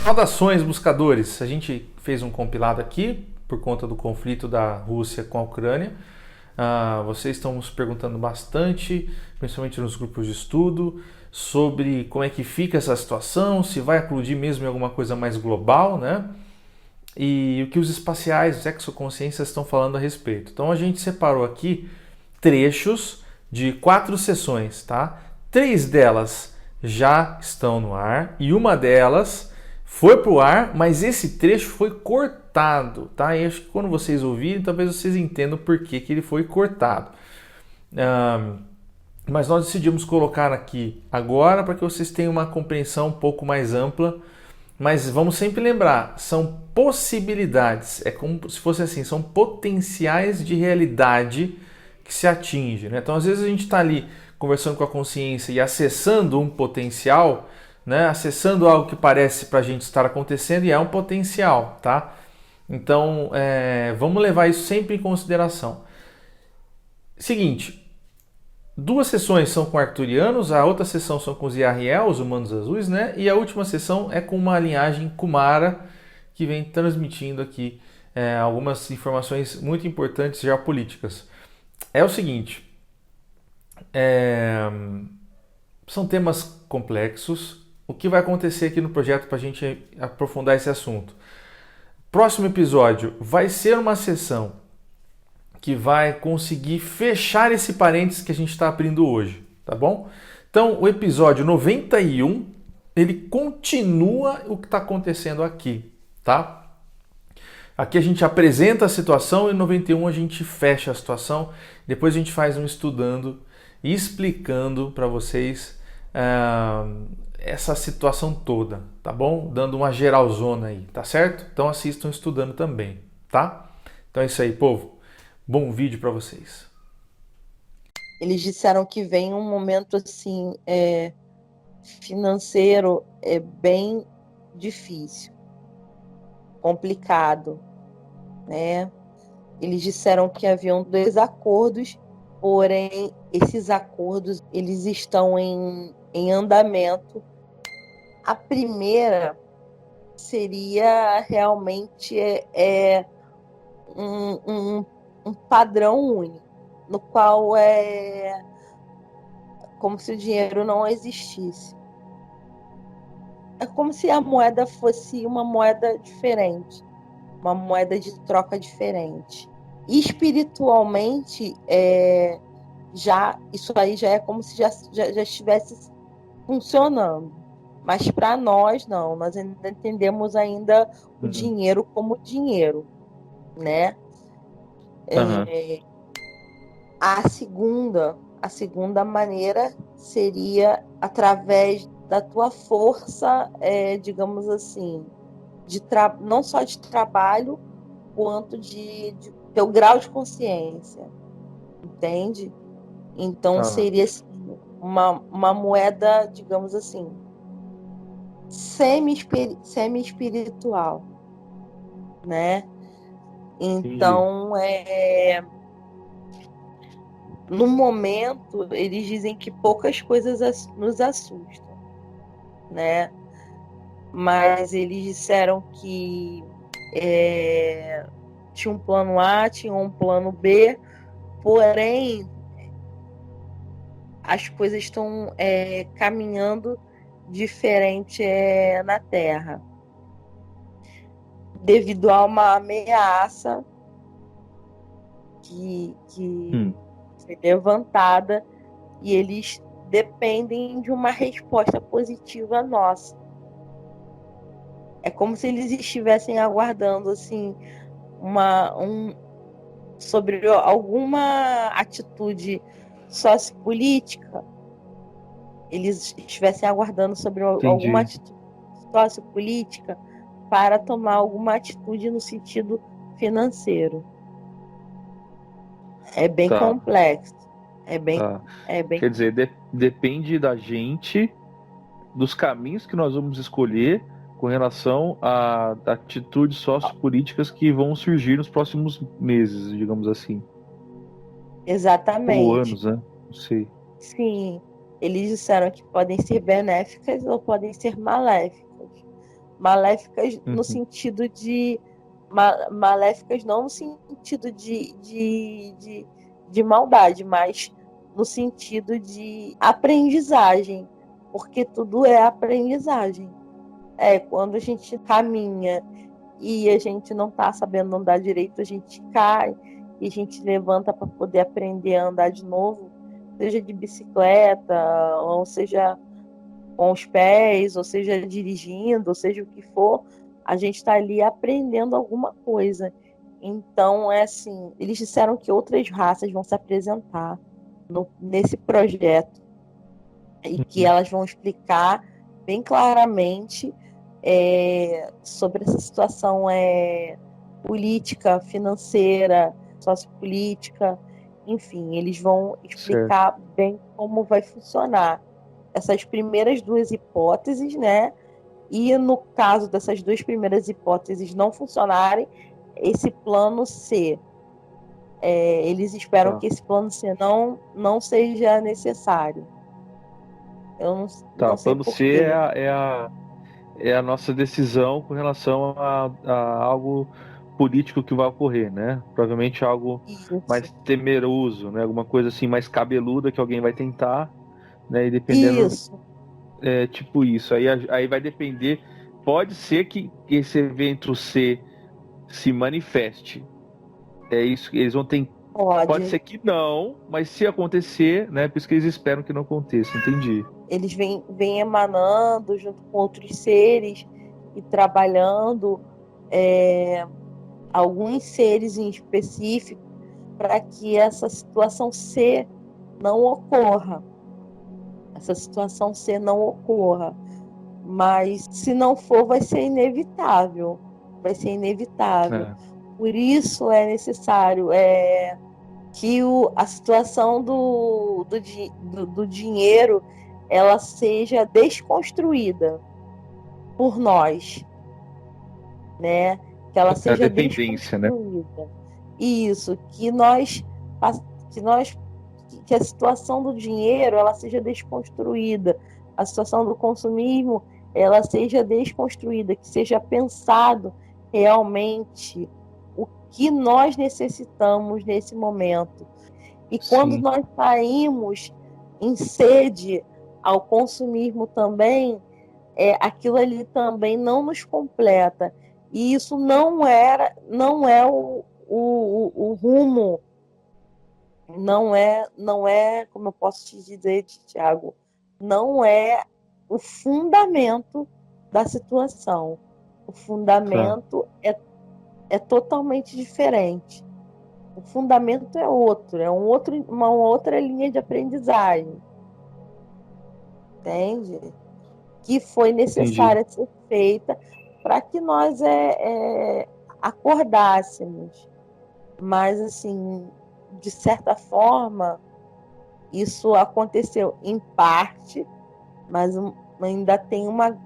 Saudações, buscadores! A gente fez um compilado aqui por conta do conflito da Rússia com a Ucrânia. Vocês estão nos perguntando bastante, principalmente nos grupos de estudo, sobre como é que fica essa situação, se vai eclodir mesmo em alguma coisa mais global, né? E o que os espaciais, os exoconsciências estão falando a respeito. Então a gente separou aqui trechos de 4 sessões, tá? 3 delas já estão no ar e uma delas foi pro ar, mas esse trecho foi cortado, tá? E acho que quando vocês ouvirem, talvez vocês entendam por que ele foi cortado. Mas nós decidimos colocar aqui agora para que vocês tenham uma compreensão um pouco mais ampla. Mas vamos sempre lembrar, são possibilidades, é como se fosse assim, são potenciais de realidade que se atinge, né? Então às vezes a gente está ali conversando com a consciência e acessando um potencial, né? Acessando algo que parece para a gente estar acontecendo e é um potencial, tá? Então vamos levar isso sempre em consideração. Seguinte, 2 sessões são com arcturianos, a outra sessão são com os Yahriel, os humanos azuis, né? E a última sessão é com uma linhagem Kumara, que vem transmitindo aqui algumas informações muito importantes geopolíticas. É o seguinte, são temas complexos. O que vai acontecer aqui no projeto para a gente aprofundar esse assunto? Próximo episódio vai ser uma sessão que vai conseguir fechar esse parênteses que a gente está abrindo hoje, tá bom? Então, o episódio 91, ele continua o que está acontecendo aqui, tá? Aqui a gente apresenta a situação e no 91 a gente fecha a situação. Depois a gente faz um estudando e explicando para vocês essa situação toda, tá bom? Dando uma geralzona aí, tá certo? Então assistam estudando também, tá? Então é isso aí, povo. Bom vídeo para vocês. Eles disseram que vem um momento assim financeiro bem difícil, complicado, né? Eles disseram que haviam 2 acordos, porém esses acordos eles estão em andamento. A primeira seria realmente um padrão único, no qual é como se o dinheiro não existisse. É como se a moeda fosse uma moeda diferente, uma moeda de troca diferente. Espiritualmente, isso aí já é como se já estivesse funcionando. Mas para nós, não. Nós ainda entendemos ainda o dinheiro como dinheiro, né? A segunda maneira seria através da tua força, digamos assim, não só de trabalho, quanto de teu grau de consciência, entende? Então seria assim, uma moeda, digamos assim, semi-espiritual, né? Então, no momento, eles dizem que poucas coisas nos assustam, né? Mas eles disseram que tinha um plano A, tinha um plano B, porém as coisas estão caminhando diferente na Terra, devido a uma ameaça que foi levantada, e eles dependem de uma resposta positiva nossa. É como se eles estivessem aguardando assim sobre alguma atitude sociopolítica. Eles estivessem aguardando sobre alguma atitude sociopolítica para tomar alguma atitude no sentido financeiro. É bem complexo. Quer dizer, depende da gente, dos caminhos que nós vamos escolher com relação a atitudes sociopolíticas que vão surgir nos próximos meses, digamos assim. Exatamente. Ou anos, né? Não sei. Sim, eles disseram que podem ser benéficas ou podem ser maléficas. Maléficas no sentido de... Maléficas não no sentido de maldade, mas no sentido de aprendizagem, porque tudo é aprendizagem. Quando a gente caminha e a gente não está sabendo andar direito, a gente cai e a gente levanta para poder aprender a andar de novo, seja de bicicleta, ou seja com os pés, ou seja dirigindo, ou seja o que for, a gente está ali aprendendo alguma coisa. Então, assim, eles disseram que outras raças vão se apresentar nesse projeto e que elas vão explicar bem claramente sobre essa situação política, financeira, sociopolítica, enfim, eles vão explicar bem como vai funcionar essas primeiras duas hipóteses, né? E no caso dessas duas primeiras hipóteses não funcionarem, esse plano C, eles esperam que esse plano C não seja necessário. Eu não sei plano C é a nossa decisão com relação a algo político que vai ocorrer, né? Provavelmente algo mais temeroso, né? Alguma coisa assim mais cabeluda que alguém vai tentar, né? E dependendo, tipo isso. Aí vai depender. Pode ser que esse evento C se manifeste. É isso que eles vão ter. Pode ser que não, mas se acontecer, né? Por isso que eles esperam que não aconteça. Entendi. Eles vêm emanando junto com outros seres e trabalhando alguns seres em específico para que essa situação C não ocorra. Essa situação C não ocorra. Mas se não for, vai ser inevitável. Vai ser inevitável. Por isso é necessário que a situação do dinheiro ela seja desconstruída por nós, né? Que ela seja desconstruída. Né? Isso, que a situação do dinheiro ela seja desconstruída, a situação do consumismo ela seja desconstruída, que seja pensado realmente o que nós necessitamos nesse momento. E quando nós saímos em sede ao consumismo também, aquilo ali também não nos completa. E isso não é o rumo, não é, como eu posso te dizer, Tiago, não é o fundamento da situação. O fundamento é totalmente diferente. O fundamento é outro, uma outra linha de aprendizagem. Entende? Que foi necessária ser feita para que nós acordássemos. Mas, assim, de certa forma, isso aconteceu em parte, mas ainda tem uma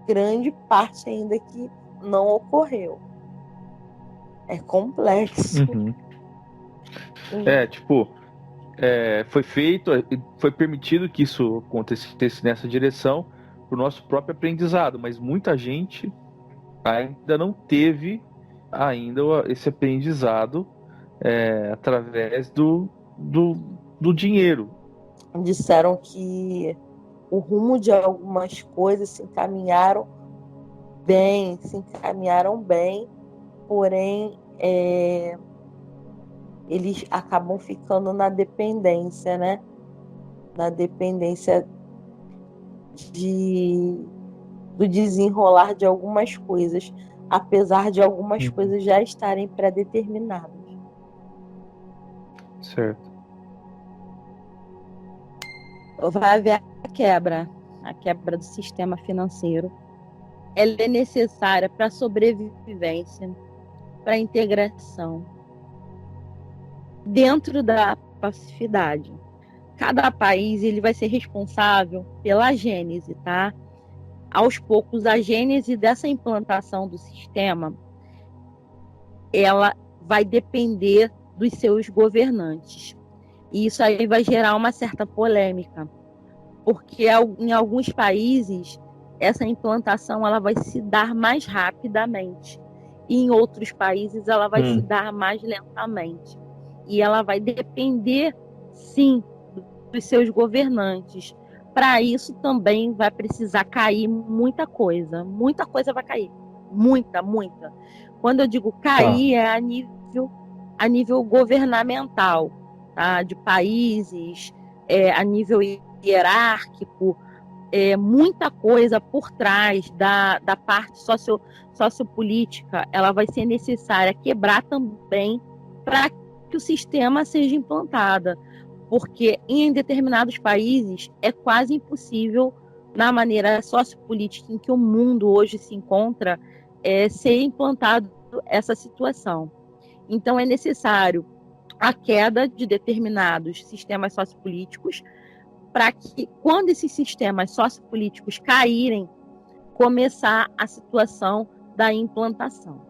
grande parte ainda que não ocorreu. É complexo. Foi permitido que isso acontecesse nessa direção para o nosso próprio aprendizado, mas muita gente ainda não teve esse aprendizado através do dinheiro. Disseram que o rumo de algumas coisas se encaminharam bem, porém eles acabam ficando na dependência, né? Na dependência do desenrolar de algumas coisas, apesar de algumas coisas já estarem pré-determinadas. Certo. Vai haver a quebra do sistema financeiro. Ela é necessária para a sobrevivência, para a integração, dentro da pacificidade. Cada país ele vai ser responsável pela gênese, tá? Aos poucos, a gênese dessa implantação do sistema, ela vai depender dos seus governantes. E isso aí vai gerar uma certa polêmica, porque em alguns países essa implantação ela vai se dar mais rapidamente. E em outros países ela vai se dar mais lentamente. E ela vai depender, sim, dos seus governantes. Para isso também vai precisar cair muita coisa. Muita coisa vai cair. Muita. Quando eu digo cair, é a nível governamental, tá? De países, a nível hierárquico, muita coisa por trás da parte sociopolítica, ela vai ser necessária quebrar também para que o sistema seja implantado. Porque em determinados países é quase impossível, na maneira sociopolítica em que o mundo hoje se encontra, ser implantado essa situação. Então é necessário a queda de determinados sistemas sociopolíticos para que, quando esses sistemas sociopolíticos caírem, começar a situação da implantação.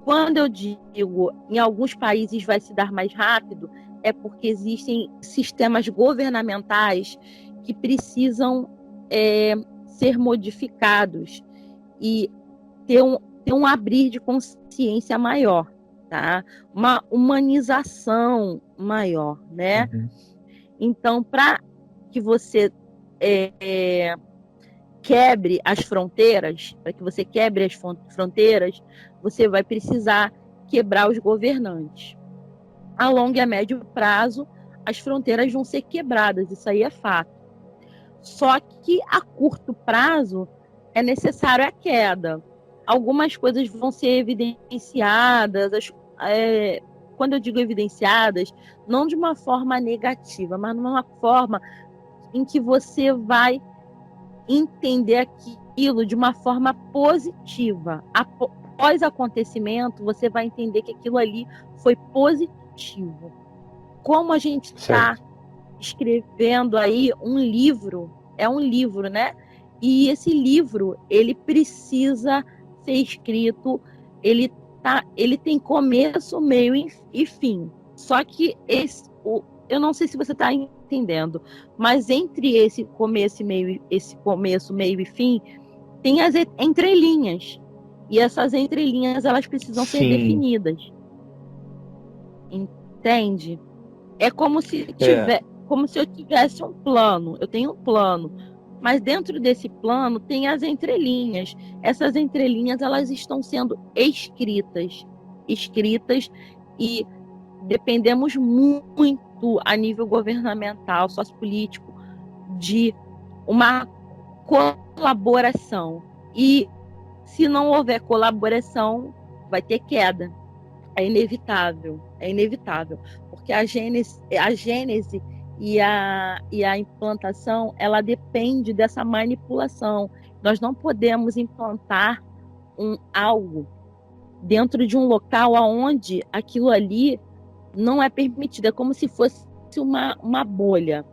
Quando eu digo em alguns países vai se dar mais rápido, é porque existem sistemas governamentais que precisam ser modificados e ter um abrir de consciência maior, tá? Uma humanização maior, né? Então, para que você quebre as fronteiras, você vai precisar quebrar os governantes. A longo e a médio prazo, as fronteiras vão ser quebradas, isso aí é fato. Só que a curto prazo é necessário a queda. Algumas coisas vão ser evidenciadas, quando eu digo evidenciadas, não de uma forma negativa, mas de uma forma em que você vai entender aquilo de uma forma positiva. Após acontecimento, você vai entender que aquilo ali foi positivo. Como a gente está escrevendo aí um livro, né? E esse livro, ele precisa ser escrito, ele tem começo, meio e fim. Só que eu não sei se você está entendendo, mas entre esse começo, meio e fim, tem as entrelinhas. E essas entrelinhas, elas precisam ser definidas. Entende? É como se eu tivesse um plano. Eu tenho um plano, mas dentro desse plano tem as entrelinhas. Essas entrelinhas, elas estão sendo escritas e dependemos muito a nível governamental, sociopolítico, de uma colaboração. E se não houver colaboração, vai ter queda. É inevitável, porque a gênese e a implantação, ela depende dessa manipulação. Nós não podemos implantar algo dentro de um local onde aquilo ali não é permitido. É como se fosse uma bolha,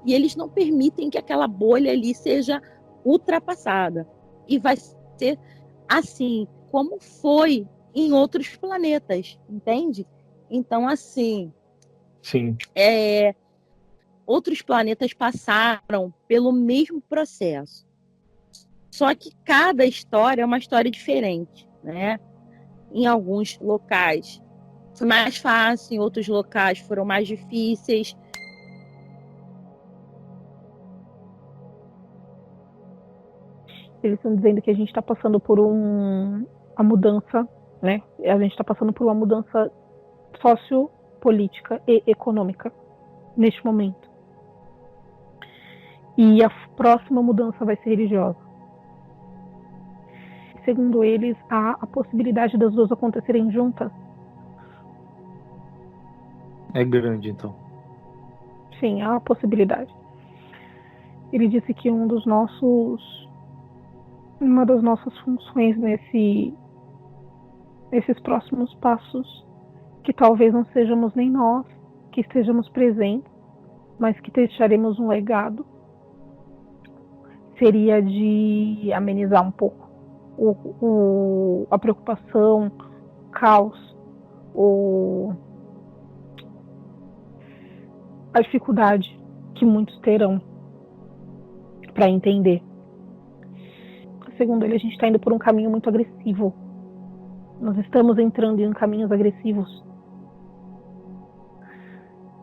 e eles não permitem que aquela bolha ali seja ultrapassada. E vai ser assim como foi em outros planetas, entende? Então, assim, outros planetas passaram pelo mesmo processo. Só que cada história é uma história diferente, né? Em alguns locais foi mais fácil, em outros locais foram mais difíceis. Eles estão dizendo que a gente está passando por a mudança, né? A gente está passando por uma mudança sociopolítica e econômica neste momento. E a próxima mudança vai ser religiosa. Segundo eles, há a possibilidade das duas acontecerem juntas. É grande, então. Sim, há a possibilidade. Ele disse que uma das nossas funções nesses próximos passos, que talvez não sejamos nem nós que estejamos presentes, mas que deixaremos um legado, seria de amenizar um pouco a preocupação, o caos, a dificuldade que muitos terão, para entender. Segundo ele, a gente está indo por um caminho muito agressivo. Nós estamos entrando em caminhos agressivos.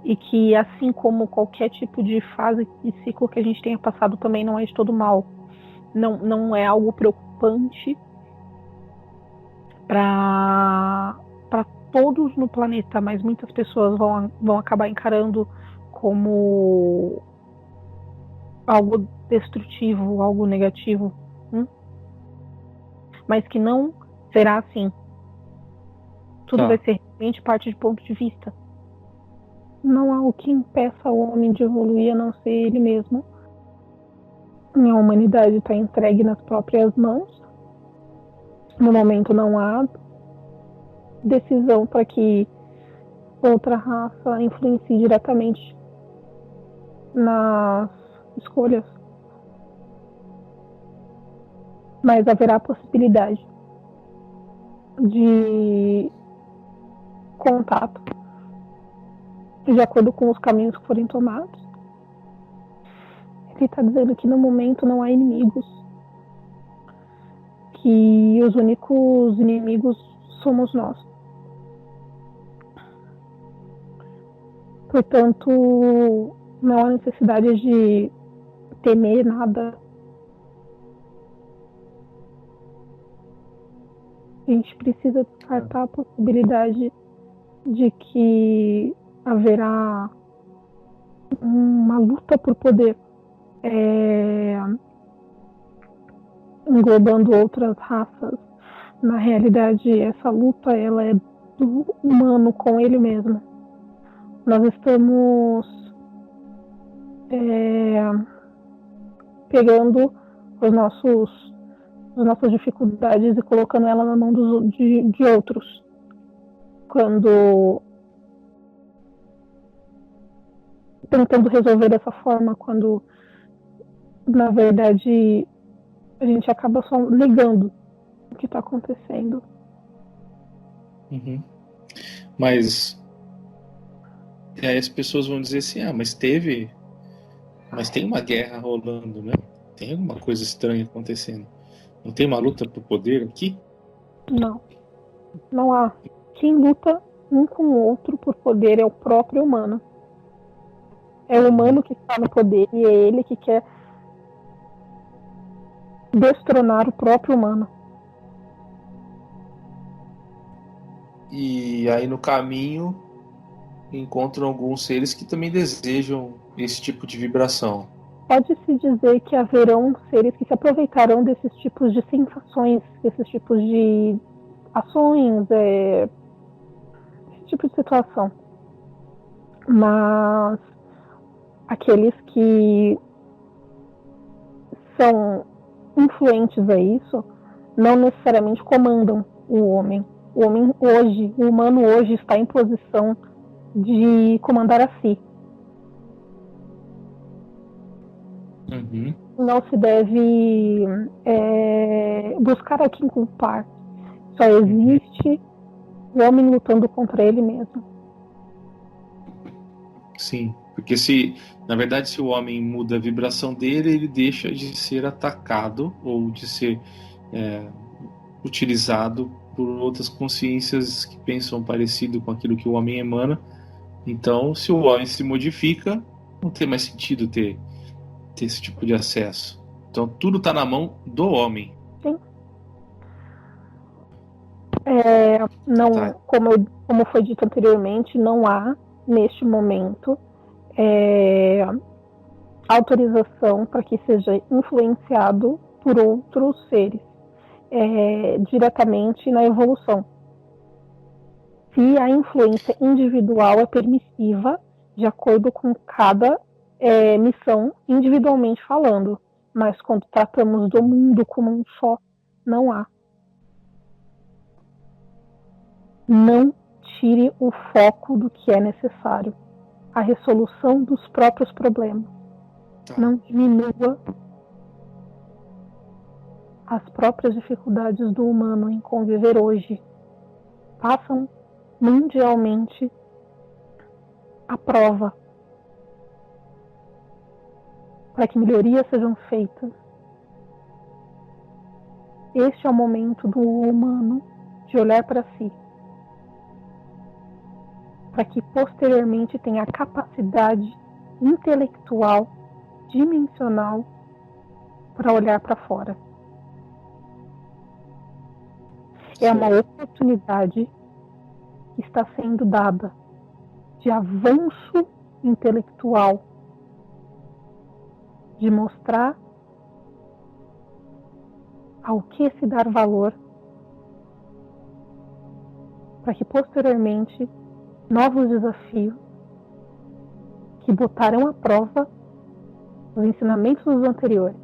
E que, assim como qualquer tipo de fase e ciclo que a gente tenha passado, também não é de todo mal. Não é algo preocupante para todos no planeta, mas muitas pessoas vão acabar encarando como algo destrutivo, algo negativo. Mas que não será assim. Tudo vai ser realmente parte de ponto de vista. Não há o que impeça o homem de evoluir a não ser ele mesmo. A humanidade está entregue nas próprias mãos. No momento não há decisão para que outra raça influencie diretamente nas escolhas. Mas haverá a possibilidade de contato de acordo com os caminhos que forem tomados. Ele está dizendo que no momento não há inimigos, que os únicos inimigos somos nós. Portanto, não há necessidade de temer nada. A gente precisa descartar a possibilidade de que haverá uma luta por poder, englobando outras raças. Na realidade, essa luta ela é do humano com ele mesmo. Nós estamos pegando as nossas dificuldades e colocando ela na mão de outros. Quando tentando resolver dessa forma, quando na verdade a gente acaba só negando o que está acontecendo. Mas aí as pessoas vão dizer assim, mas tem uma guerra rolando, né? Tem alguma coisa estranha acontecendo. Não tem uma luta por poder aqui? Não há. Quem luta um com o outro por poder é o próprio humano. É o humano que está no poder e é ele que quer destronar o próprio humano. E aí no caminho encontram alguns seres que também desejam esse tipo de vibração. Pode-se dizer que haverão seres que se aproveitarão desses tipos de sensações, desses tipos de ações, esse tipo de situação. Mas aqueles que são influentes a isso não necessariamente comandam o homem. O humano hoje está em posição de comandar a si. Não se deve buscar a quem culpar. Só existe o homem lutando contra ele mesmo. Sim, porque na verdade se o homem muda a vibração dele, ele deixa de ser atacado ou de ser utilizado por outras consciências que pensam parecido com aquilo que o homem emana. Então, se o homem se modifica, não tem mais sentido ter esse tipo de acesso. Então, tudo está na mão do homem. Sim. Como foi dito anteriormente, não há, neste momento, autorização para que seja influenciado por outros seres diretamente na evolução. Se a influência individual é permissiva, de acordo com cada missão, individualmente falando, mas quando tratamos do mundo como um só, não há. Não tire o foco do que é necessário, a resolução dos próprios problemas. Não diminua as próprias dificuldades do humano em conviver hoje. Façam mundialmente a prova. para que melhorias sejam feitas. Este é o momento do humano de olhar para si, para que posteriormente tenha a capacidade intelectual, dimensional, para olhar para fora. É uma oportunidade que está sendo dada de avanço intelectual, de mostrar ao que se dar valor, para que posteriormente novos desafios que botarão à prova os ensinamentos dos anteriores.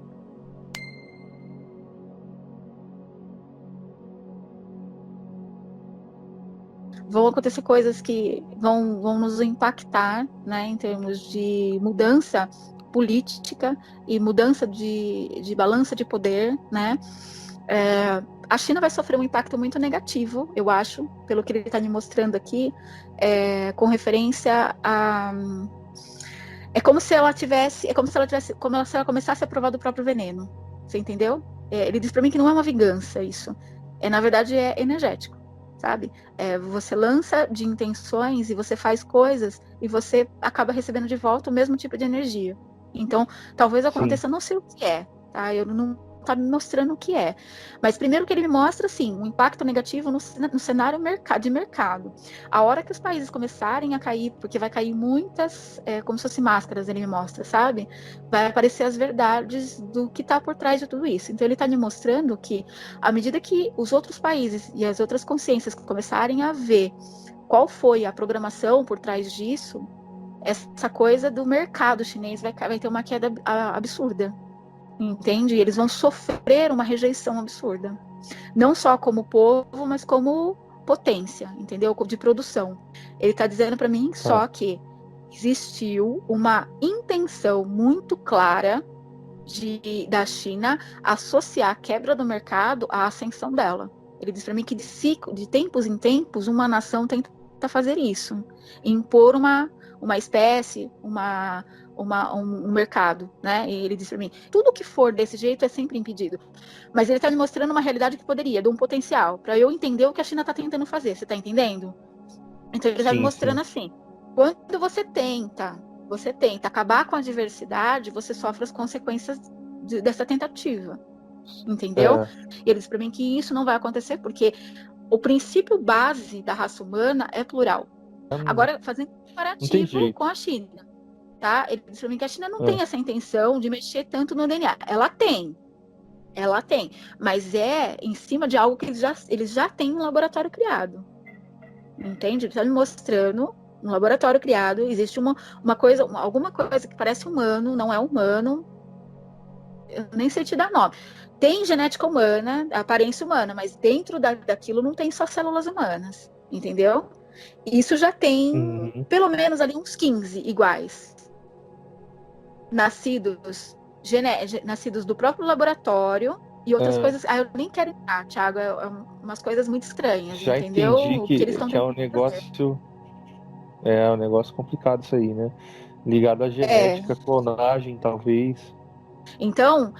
Vão acontecer coisas que vão nos impactar, né, em termos de mudança política e mudança de balança de poder, né? A China vai sofrer um impacto muito negativo, eu acho, pelo que ele está me mostrando aqui, com referência a... como se ela começasse a provar do próprio veneno, você entendeu? Ele diz para mim que não é uma vingança isso, na verdade é energético, sabe? Você lança de intenções e você faz coisas e você acaba recebendo de volta o mesmo tipo de energia. Então, talvez aconteça, não sei o que é, tá? Eu não tá me mostrando o que é. Mas primeiro que ele me mostra, assim, um impacto negativo no cenário de mercado. A hora que os países começarem a cair, porque vai cair muitas, como se fossem máscaras, ele me mostra, sabe? Vai aparecer as verdades do que está por trás de tudo isso. Então ele está me mostrando que, à medida que os outros países e as outras consciências começarem a ver qual foi a programação por trás disso, essa coisa do mercado chinês vai ter uma queda absurda. Entende? Eles vão sofrer uma rejeição absurda. Não só como povo, mas como potência, entendeu? De produção. Ele está dizendo para mim só que existiu uma intenção muito clara da China associar a quebra do mercado à ascensão dela. Ele diz para mim que de tempos em tempos uma nação tenta fazer isso, impor uma espécie, um mercado, né? E ele diz para mim, tudo que for desse jeito é sempre impedido. Mas ele está me mostrando uma realidade que poderia, de um potencial, para eu entender o que a China está tentando fazer. Você está entendendo? Então ele está me mostrando assim, quando você tenta acabar com a diversidade, você sofre as consequências dessa tentativa. Entendeu? E ele diz para mim que isso não vai acontecer porque o princípio base da raça humana é plural. Agora, fazendo um comparativo com a China, tá? Ele disse para mim que a China não tem essa intenção de mexer tanto no DNA. Ela tem, mas é em cima de algo que eles já têm um laboratório criado. Entende? Ele está me mostrando um laboratório criado, existe alguma coisa que parece humano, não é humano, eu nem sei te dar nome. Tem genética humana, aparência humana, mas dentro daquilo não tem só células humanas, entendeu? Isso já tem pelo menos ali uns 15 iguais. Nascidos do próprio laboratório e outras coisas. Eu nem quero entrar, Thiago, umas coisas muito estranhas, já entendeu? Entendi que é um negócio. É um negócio complicado isso aí, né? Ligado à genética, clonagem, talvez. Então,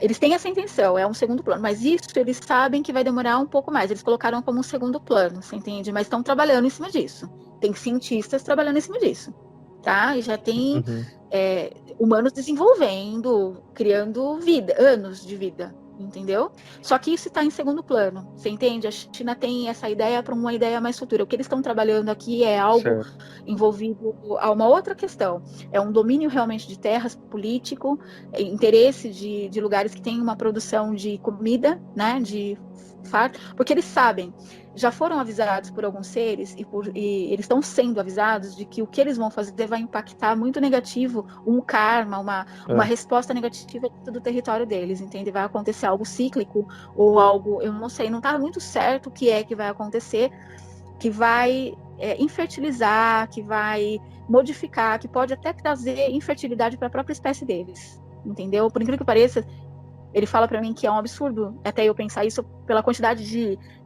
eles têm essa intenção, é um segundo plano, mas isso eles sabem que vai demorar um pouco mais, eles colocaram como um segundo plano, você entende? Mas estão trabalhando em cima disso, tem cientistas trabalhando em cima disso, tá? E já tem humanos desenvolvendo, criando vida, anos de vida, entendeu? Só que isso está em segundo plano, você entende? A China tem essa ideia para uma ideia mais futura. O que eles estão trabalhando aqui é algo envolvido a uma outra questão. É um domínio realmente de terras político, interesse de lugares que têm uma produção de comida, né? Porque eles sabem, já foram avisados por alguns seres e eles estão sendo avisados de que o que eles vão fazer vai impactar muito negativo, um karma, uma resposta negativa do território deles, entende? Vai acontecer algo cíclico ou algo, eu não sei, não está muito certo o que é que vai acontecer, que vai infertilizar, que vai modificar, que pode até trazer infertilidade para a própria espécie deles, entendeu? Por incrível que pareça, ele fala para mim que é um absurdo até eu pensar isso pela quantidade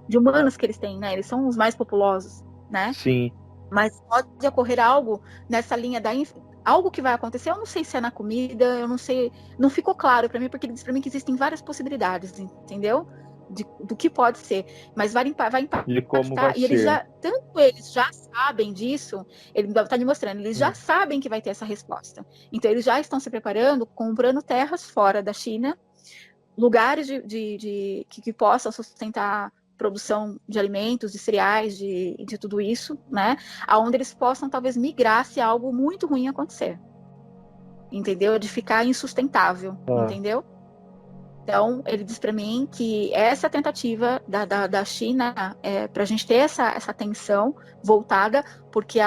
de humanos que eles têm, né? Eles são os mais populosos, né? Sim. Mas pode ocorrer algo nessa linha algo que vai acontecer. Eu não sei se é na comida, eu não sei, não ficou claro para mim, porque ele diz para mim que existem várias possibilidades, entendeu? Do que pode ser, mas vai impactar, de como vai e eles ser. tanto eles já sabem disso, ele está me mostrando, eles já sabem que vai ter essa resposta, então eles já estão se preparando, comprando terras fora da China, lugares que possam sustentar produção de alimentos, de cereais, de tudo isso, né, aonde eles possam talvez migrar se algo muito ruim acontecer, entendeu? De ficar insustentável, entendeu? Então, ele diz para mim que essa tentativa da China para a gente ter essa atenção voltada, porque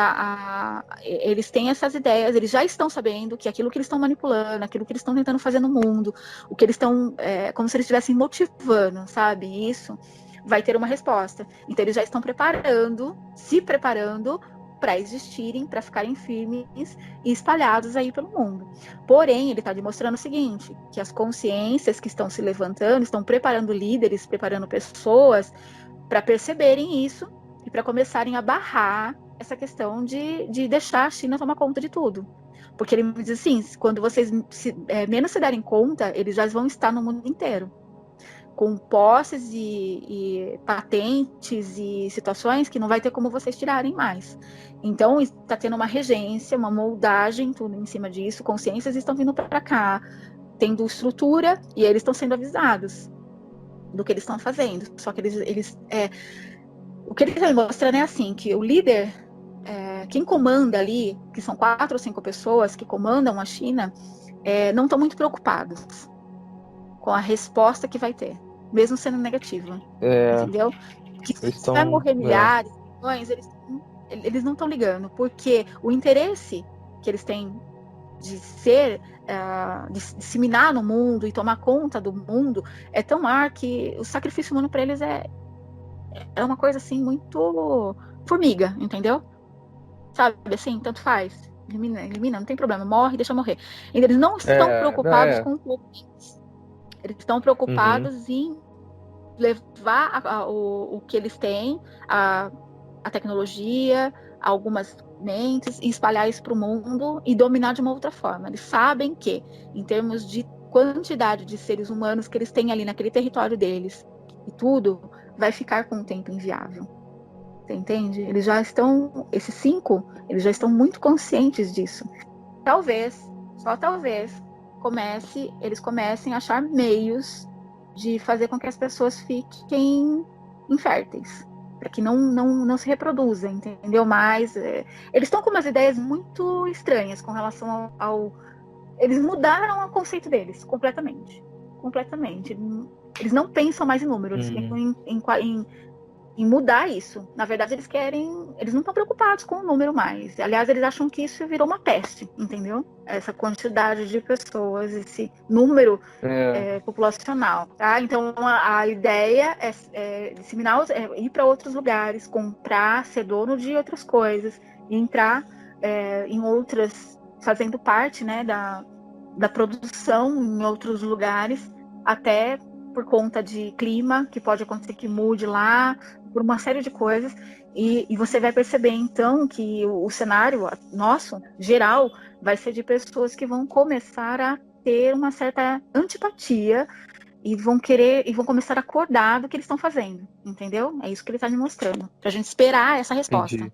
eles têm essas ideias, eles já estão sabendo que aquilo que eles estão manipulando, aquilo que eles estão tentando fazer no mundo, o que eles estão, como se eles estivessem motivando, sabe? Isso vai ter uma resposta. Então, eles já estão se preparando para existirem, para ficarem firmes e espalhados aí pelo mundo. Porém, ele está demonstrando o seguinte, que as consciências que estão se levantando, estão preparando líderes, preparando pessoas para perceberem isso e para começarem a barrar essa questão de deixar a China tomar conta de tudo. Porque ele me diz assim, quando vocês menos se derem conta, eles já vão estar no mundo inteiro, com posses e patentes e situações que não vai ter como vocês tirarem mais. Então, está tendo uma regência, uma moldagem, tudo em cima disso, consciências estão vindo para cá, tendo estrutura, e eles estão sendo avisados do que eles estão fazendo. Só que o que eles estão mostrando é assim, que o líder, quem comanda ali, que são 4 ou 5 pessoas que comandam a China, não estão muito preocupados com a resposta que vai ter, mesmo sendo negativa, entendeu? Que se vai morrer milhares, milhões, eles não estão ligando, porque o interesse que eles têm de de disseminar no mundo e tomar conta do mundo é tão maior que o sacrifício humano para eles é uma coisa assim muito formiga, entendeu? Sabe, assim, tanto faz, elimina, não tem problema, morre, deixa morrer. Eles não estão preocupados com o povo. Eles estão preocupados em levar o que eles têm, a tecnologia, algumas mentes, e espalhar isso para o mundo e dominar de uma outra forma. Eles sabem que, em termos de quantidade de seres humanos que eles têm ali naquele território deles, e tudo vai ficar com o tempo inviável. Você entende? Eles já estão, esses 5, eles já estão muito conscientes disso. Talvez, só talvez, eles comecem a achar meios de fazer com que as pessoas fiquem inférteis, para que não se reproduza, entendeu? Mas eles estão com umas ideias muito estranhas com relação eles mudaram o conceito deles completamente. Eles não pensam mais em número, eles pensam em mudar isso. Na verdade, eles não estão preocupados com o número mais. Aliás, eles acham que isso virou uma peste, entendeu? Essa quantidade de pessoas, esse número populacional, tá? Então, a ideia é disseminar, ir para outros lugares, comprar, ser dono de outras coisas, e entrar em outras, fazendo parte, né, da produção em outros lugares, até por conta de clima, que pode acontecer que mude lá, por uma série de coisas, e você vai perceber, então, que o cenário nosso, geral, vai ser de pessoas que vão começar a ter uma certa antipatia e vão começar a acordar do que eles estão fazendo, entendeu? É isso que ele está me mostrando, pra gente esperar essa resposta. Entendi.